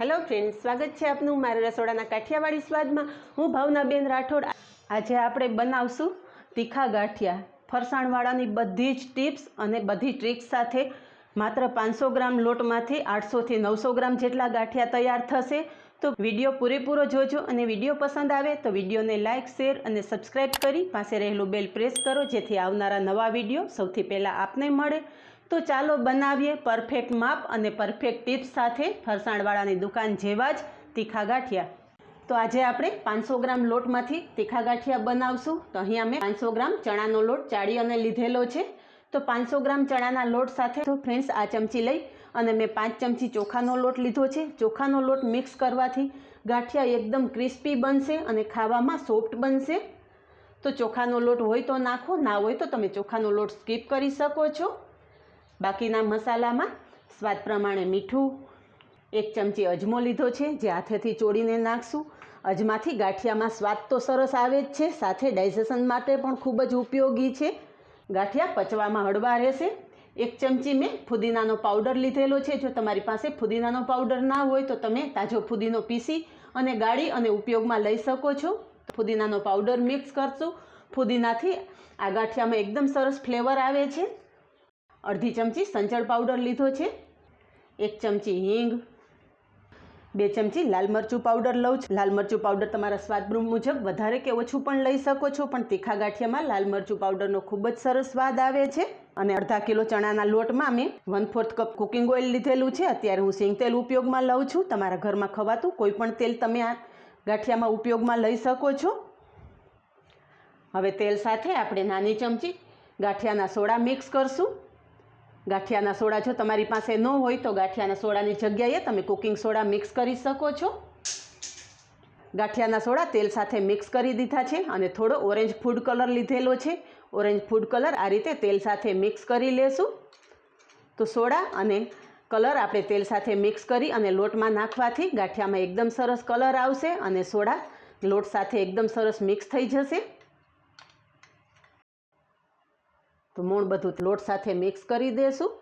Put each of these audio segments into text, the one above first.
Hello friends, स्वागत है आपનું મારા રસોડાના કાઠિયાવાડી સ્વાદમાં। હું ભાવનાબેન રાઠોડ। આજે આપણે બનાવશું તીખા ગાંઠિયા। ફરસાણવાળાની બધી જ ટિપ્સ અને બધી ટ્રિક્સ સાથે માત્ર 500 ગ્રામ લોટમાંથી 800 થી 900 ગ્રામ જેટલા ગાંઠિયા તૈયાર થશે। તો વિડીયો પૂરેપૂરો જોજો અને વિડીયો પસંદ આવે તો વિડીયોને લાઇક, શેર અને સબસ્ક્રાઈબ કરી પાસે રહેલું બેલ પ્રેસ કરો, જેથી આવનારા નવા વિડીયો સૌથી પહેલાં આપને મળે। તો ચાલો બનાવીએ પરફેક્ટ માપ અને પરફેક્ટ ટિપ્સ સાથે ફરસાણવાળાની દુકાન જેવા જ તીખા ગાંઠિયા। તો આજે આપણે 500 ગ્રામ લોટમાંથી તીખા ગાંઠિયા બનાવશું। તો અહીંયા મેં 500 ગ્રામ ચણાનો લોટ ચાળી અને લીધેલો છે। તો 500 ગ્રામ ચણાના લોટ સાથે તો ફ્રેન્ડ્સ આ ચમચી લઈ અને મેં 5 ચમચી ચોખાનો લોટ લીધો છે। ચોખાનો લોટ મિક્સ કરવાથી ગાંઠિયા એકદમ ક્રિસ્પી બનશે અને ખાવામાં સોફ્ટ બનશે। તો ચોખાનો લોટ હોય તો નાખો, ના હોય તો તમે ચોખાનો લોટ સ્કીપ કરી શકો છો। બાકીના મસાલામાં સ્વાદ પ્રમાણે મીઠું, 1 ચમચી અજમો લીધો છે જે હાથેથી ચોળીને નાખશું। અજમાથી ગાંઠિયામાં સ્વાદ તો સરસ આવે જ છે, સાથે ડાયજેશન માટે પણ ખૂબ જ ઉપયોગી છે। ગાંઠિયા પચવામાં હળવા રહેશે। 1 ચમચી મેં ફુદીનાનો પાવડર લીધેલો છે। જો તમારી પાસે ફુદીનાનો પાવડર ના હોય તો તમે તાજો ફુદીનો પીસી અને ગાળી અને ઉપયોગમાં લઈ શકો છો। ફુદીનાનો પાવડર મિક્સ કરશું। ફુદીનાથી આ ગાંઠિયામાં એકદમ સરસ ફ્લેવર આવે છે। અડધી ચમચી સંચળ પાવડર લીધો છે। 1 ચમચી હિંગ, 2 ચમચી લાલ મરચું પાવડર લઉં છું। લાલ મરચું પાવડર તમારા સ્વાદ મુજબ વધારે કે ઓછું પણ લઈ શકો છો, પણ તીખા ગાંઠિયામાં લાલ મરચું પાવડરનો ખૂબ જ સરસ સ્વાદ આવે છે। અને અડધા કિલો ચણાના લોટમાં મેં 1/4 કપ કુકિંગ ઓઇલ લીધેલું છે। અત્યારે હું સિંગ તેલ ઉપયોગમાં લઉં છું। તમારા ઘરમાં ખવાતું કોઈ પણ તેલ તમે આ ગાંઠિયામાં ઉપયોગમાં લઈ શકો છો। હવે તેલ સાથે આપણે નાની ચમચી ગાંઠિયાના સોડા મિક્સ કરશું। ગાંઠિયાના સોડા જો તમારી પાસે ન હોય તો ગાંઠિયાના સોડાની જગ્યાએ તમે કુકિંગ સોડા મિક્સ કરી શકો છો। ગાંઠિયાના સોડા તેલ સાથે મિક્સ કરી દીધા છે અને થોડો ઓરેન્જ ફૂડ કલર લીધેલો છે। ઓરેન્જ ફૂડ કલર આ રીતે તેલ સાથે મિક્સ કરી લેશું। તો સોડા અને કલર આપણે તેલ સાથે મિક્સ કરી અને લોટમાં નાખવાથી ગાંઠિયામાં એકદમ સરસ કલર આવશે અને સોડા લોટ સાથે એકદમ સરસ મિક્સ થઈ જશે। તો મૂળ બધું લોટ સાથે મિક્સ કરી દેશું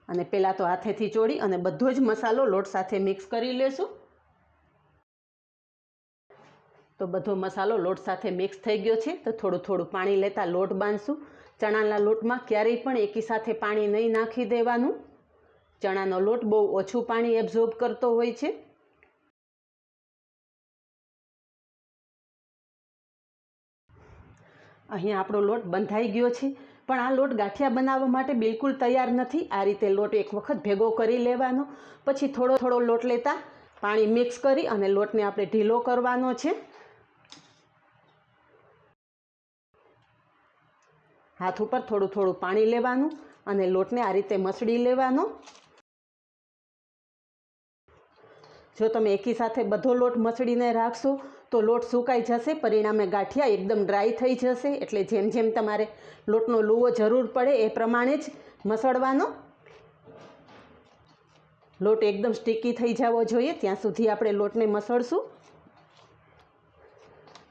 અને પહેલાં તો હાથેથી ચોળી અને બધો જ મસાલો લોટ સાથે મિક્સ કરી લેશું। તો બધો મસાલો લોટ સાથે મિક્સ થઈ ગયો છે। તો થોડું થોડું પાણી લેતા લોટ બાંધશું। ચણાના લોટમાં ક્યારેય પણ એકી સાથે પાણી નહીં નાખી દેવાનું। ચણાનો લોટ બહુ ઓછું પાણી એબ્ઝોર્બ કરતો હોય છે। અહીંયા આપણો લોટ બંધાઈ ગયો છે, પણ આ લોટ ગાંઠિયા બનાવવા માટે બિલકુલ તૈયાર નથી। આ રીતે લોટ એક વખત ભેગો કરી લેવાનો, પછી થોડો થોડો લોટ લેતા પાણી મિક્સ કરી અને લોટને આપણે ઢીલો કરવાનો છે। હાથ ઉપર થોડું થોડું પાણી લેવાનું અને લોટને આ રીતે મસળી લેવાનો। જો તમે એકી સાથે બધો લોટ મસળીને રાખશો તો લોટ સુકાઈ જશે, પરિણામે ગાંઠિયા એકદમ ડ્રાય થઈ જશે। એટલે જેમ જેમ તમારે લોટનો લુવો જરૂર પડે એ પ્રમાણે જ મસળવાનો। લોટ એકદમ સ્ટીકી થઈ જવો જોઈએ ત્યાં સુધી આપણે લોટને મસળશું।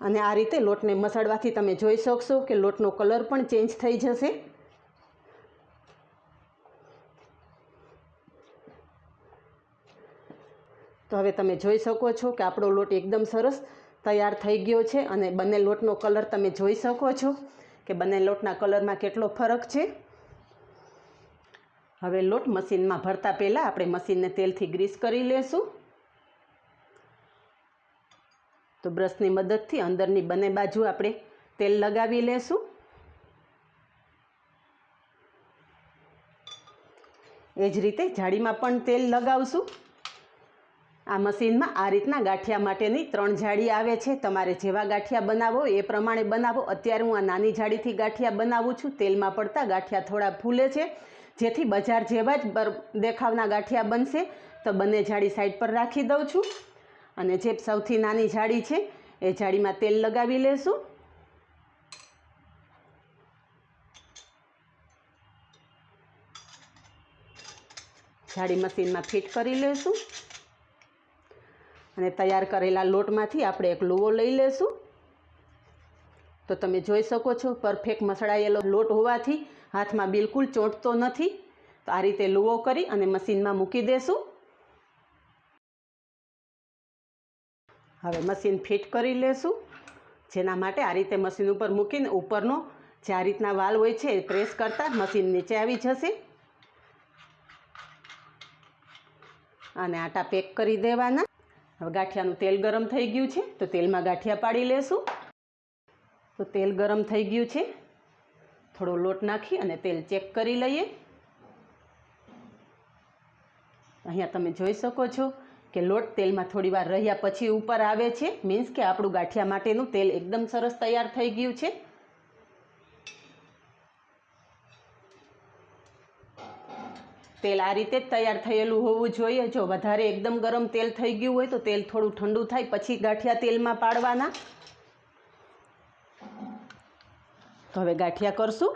અને આ રીતે લોટને મસળવાથી તમે જોઈ શકશો કે લોટનો કલર પણ ચેન્જ થઈ જશે। તો હવે તમે જોઈ શકો છો કે આપણો લોટ એકદમ સરસ તૈયાર થઈ ગયો છે અને બંને લોટનો કલર તમે જોઈ શકો છો કે બંને લોટના કલરમાં કેટલો ફરક છે। હવે લોટ મશીનમાં ભરતા પહેલાં આપણે મશીનને તેલથી ગ્રીસ કરી લેશું। તો બ્રશની મદદથી અંદરની બંને બાજુ આપણે તેલ લગાવી લેશું। એ જ રીતે જાળીમાં પણ તેલ લગાવશું। આ મશીનમાં આ રીતના ગાંઠિયા માટેની 3 જાળી આવે છે। તમારે જેવા ગાંઠિયા બનાવો એ પ્રમાણે બનાવો। અત્યારે હું આ નાની જાળીથી ગાંઠિયા બનાવું છું। તેલમાં પડતા ગાંઠિયા થોડા ફૂલે છે, જેથી બજાર જેવા જ દેખાવના ગાંઠિયા બનશે। તો બંને જાળી સાઈડ પર રાખી દઉં છું અને જે સૌથી નાની જાળી છે એ જાળીમાં તેલ લગાવી લેશું। જાળી મશીનમાં ફિટ કરી લેશું અને તૈયાર કરેલા લોટમાંથી આપણે એક લુવો લઈ લેશું। તો તમે જોઈ શકો છો પરફેક્ટ મસળાયેલો લોટ હોવાથી હાથમાં બિલકુલ ચોંટતો નથી। તો આ રીતે લુવો કરી અને મશીનમાં મૂકી દેશું। હવે મશીન ફિટ કરી લેશું, જેના માટે આ રીતે મશીન ઉપર મૂકીને ઉપરનો જે આ રીતના વાલ હોય છે એ પ્રેસ કરતાં મશીન નીચે આવી જશે અને આટા પેક કરી દેવાના। હવે ગાંઠિયાનું તેલ ગરમ થઈ ગયું છે તો તેલમાં ગાંઠિયા પાડી લેશું। તો તેલ ગરમ થઈ ગયું છે, થોડો લોટ નાખી અને તેલ ચેક કરી લઈએ। અહીંયા તમે જોઈ શકો છો કે લોટ તેલમાં થોડી વાર રહ્યા પછી ઉપર આવે છે, મીન્સ કે આપણું ગાંઠિયા માટેનું તેલ એકદમ સરસ તૈયાર થઈ ગયું છે। તેલ આ રીતે જ તૈયાર થયેલું હોવું જોઈએ। જો વધારે એકદમ ગરમ તેલ થઈ ગયું હોય તો તેલ થોડું ઠંડુ થાય પછી ગાંઠિયા તેલમાં પાડવાના। તો હવે ગાંઠિયા કરશું।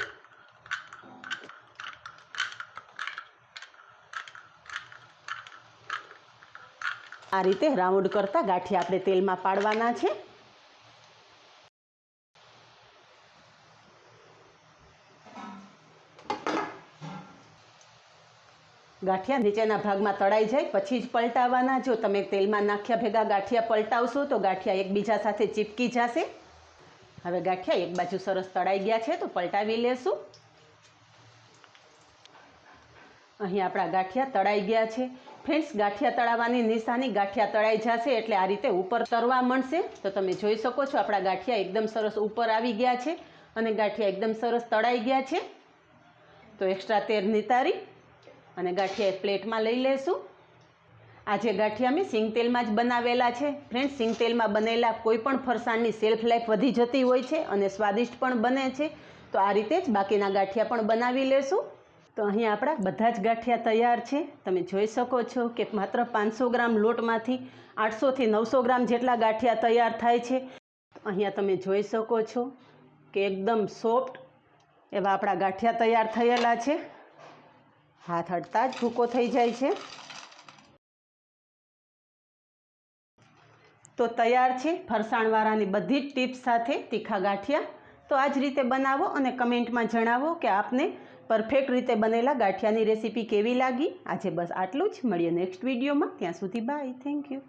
આ રીતે રાઉન્ડ કરતા ગાંઠિયા આપણે તેલમાં પાડવાના છે। ગાંઠિયા નીચેના ભાગમાં તળાઈ જાય પછી જ પલટાવવાના। જો તમે તેલમાં નાખ્યા ભેગા ગાંઠિયા પલટાવશો તો ગાંઠિયા એકબીજા સાથે ચીપકી જશે। હવે ગાંઠિયા એક બાજુ સરસ તળાઈ ગયા છે તો પલટાવી લેશું। અહીં આપણા ગાંઠિયા તળાઈ ગયા છે। ફ્રેન્ડ્સ, ગાંઠિયા તળાવવાની નિશાની ગાંઠિયા તળાઈ જશે એટલે આ રીતે ઉપર તરવા મળશે। તો તમે જોઈ શકો છો આપણા ગાંઠિયા એકદમ સરસ ઉપર આવી ગયા છે અને ગાંઠિયા એકદમ સરસ તળાઈ ગયા છે। તો એક્સ્ટ્રા તેલ નિતારી અને ગાંઠિયા એક પ્લેટમાં લઈ લેશું। આજે ગાંઠિયા મેં સિંગ તેલમાં જ બનાવેલા છે। ફ્રેન્ડ્સ, સિંગ તેલમાં બનેલા કોઈ પણ ફરસાણની સેલ્ફ લાઈફ વધી જતી હોય છે અને સ્વાદિષ્ટ પણ બને છે। તો આ રીતે જ બાકીના ગાંઠિયા પણ બનાવી લેશું। તો અહીં આપણા બધા જ ગાંઠિયા તૈયાર છે। તમે જોઈ શકો છો કે માત્ર 500 ગ્રામ લોટમાંથી 800 થી 900 ગ્રામ જેટલા ગાંઠિયા તૈયાર થાય છે। અહીંયા તમે જોઈ શકો છો કે એકદમ સોફ્ટ એવા આપણા ગાંઠિયા તૈયાર થયેલા છે। હાથ અડતા જ ભૂકો થઈ જાય છે। તો તૈયાર છે ફરસાણવાળાની બધી જ ટિપ્સ સાથે તીખા ગાંઠિયા। તો આ જ રીતે બનાવો અને કમેન્ટમાં જણાવો કે આપને પરફેક્ટ રીતે બનેલા ગાંઠિયાની રેસીપી કેવી લાગી। આજે બસ આટલું જ, મળીએ નેક્સ્ટ વિડીયોમાં। ત્યાં સુધી બાય, થેન્ક યુ।